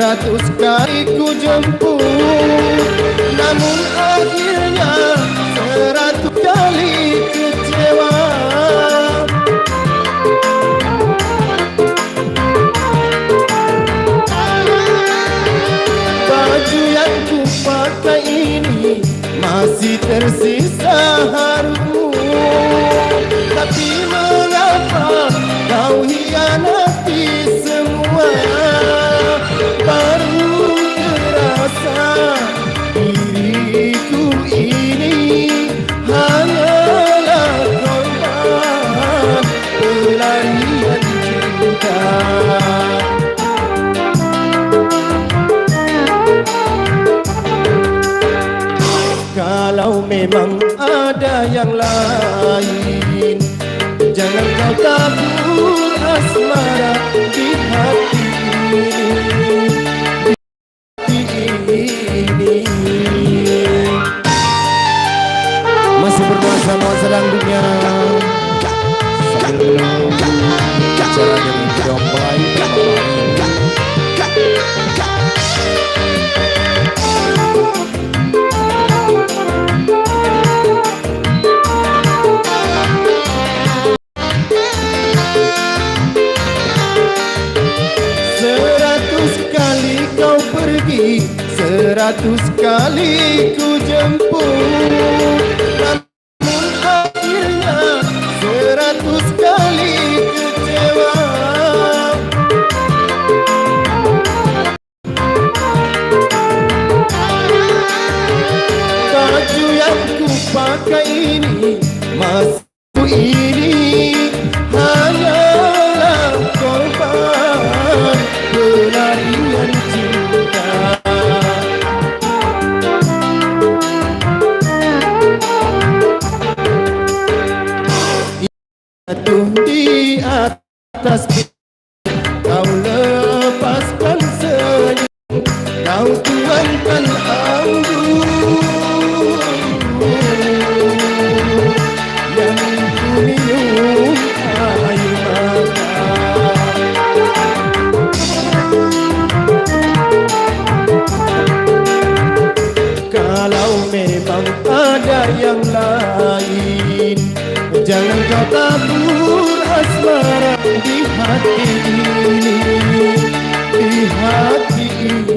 100 kali ku jemput, namun akhirnya 100 kali kecewa. Baju yang ku pakai ini masih tersisa haru, tapi mengapa kau hianati semua? Baru terasa diriku ini hanyalah korban pelarian cinta. Kalau memang ada yang lain, jangan kau tabur asmara di hati ini. Masih bernuansa-nuansa dangdutnya sambil menunggu bicara dari Domplay pergi, 100 kali ku jemput, namun akhirnya 100 kali kecewa. Baju yang ku pakai ini, masku ini hanyalah korban pelarian cinta. Jatuh di atas kau lepaskan senyum, kau tuangkan anggur yang ku minum air mata. Kalau memang ada yang lain, jangan kau tabur asmara di hati ini, di hati ini.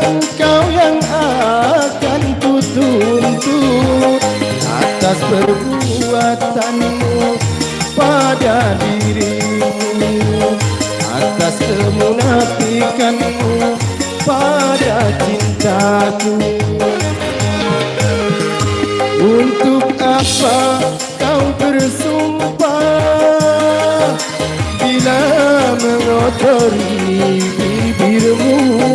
engkau yang akan kutuntut atas perbuatanmu pada dirimu, atas kemunafikanmu pada cintaku. Untuk apa kau bersumpah bila mengotori bibirmu?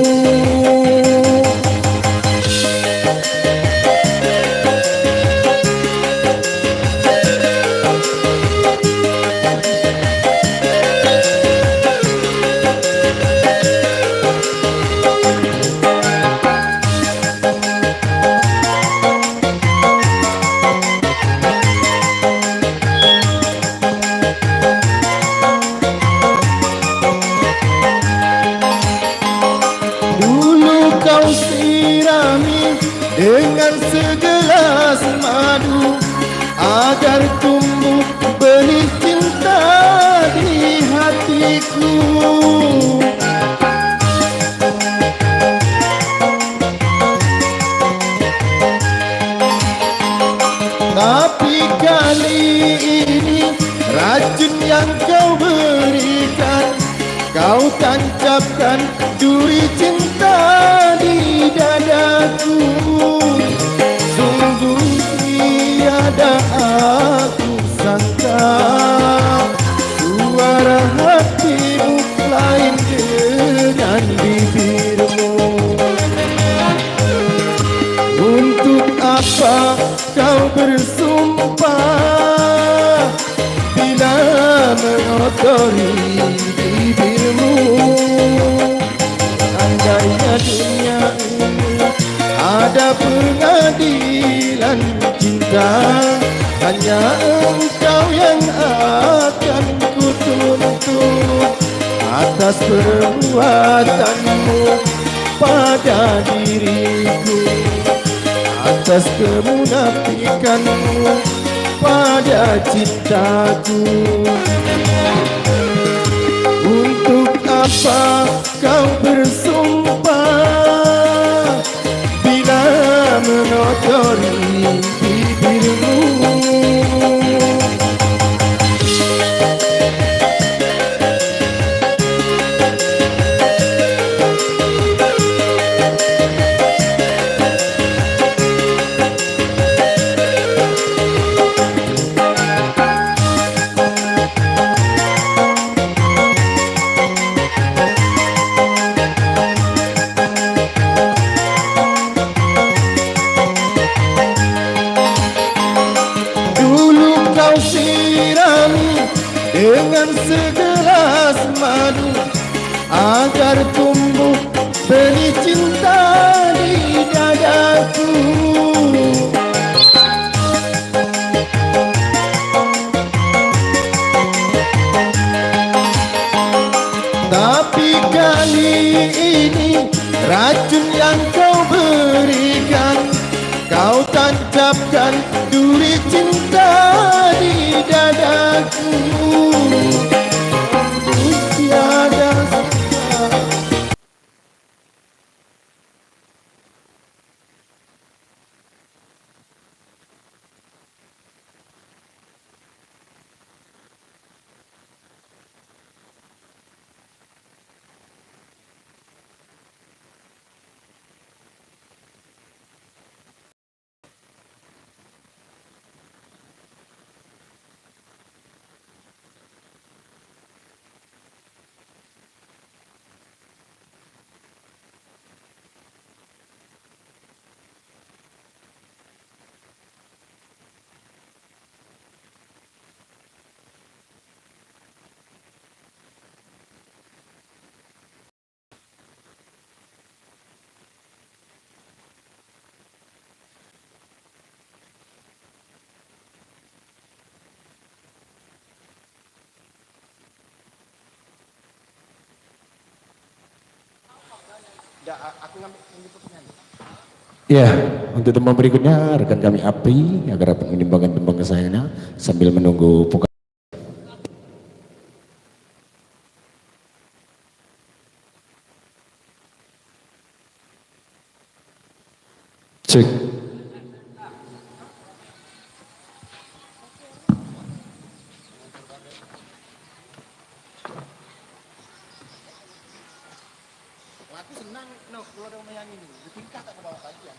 Dengan segelas madu agar tumbuh benih cinta di hatiku. Tapi kali ini racun yang kau berikan, kau tancapkan duri cinta di dadaku. Sungguh tiada aku sangka suara hatimu lain dengan bibirmu. Untuk apa kau bersumpah bila mengotori bibirmu? Andainya dunia ini ada pengadilan cinta, hanya engkau yang akan kutuntut atas perbuatanmu pada diriku, atas kemunafikanmu pada cintaku. Untuk apa kau bersumpah bila mengotori bibirmu? Dengan segelas madu agar tumbuh benih cinta di dadaku. Tapi kali ini racun yang kau berikan, kau tancapkan duri cinta di dadaku. Tiada aku ngambil pertanyaan. Ya, untuk teman berikutnya rekan kami Apri agar dapat menimbangkan tembang kesayangannya sambil menunggu buka. Cek. Aku senang, no, kalau ada yang ini, tingkat aku bawa lagi ya.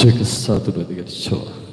Cek 1 2 3 coba.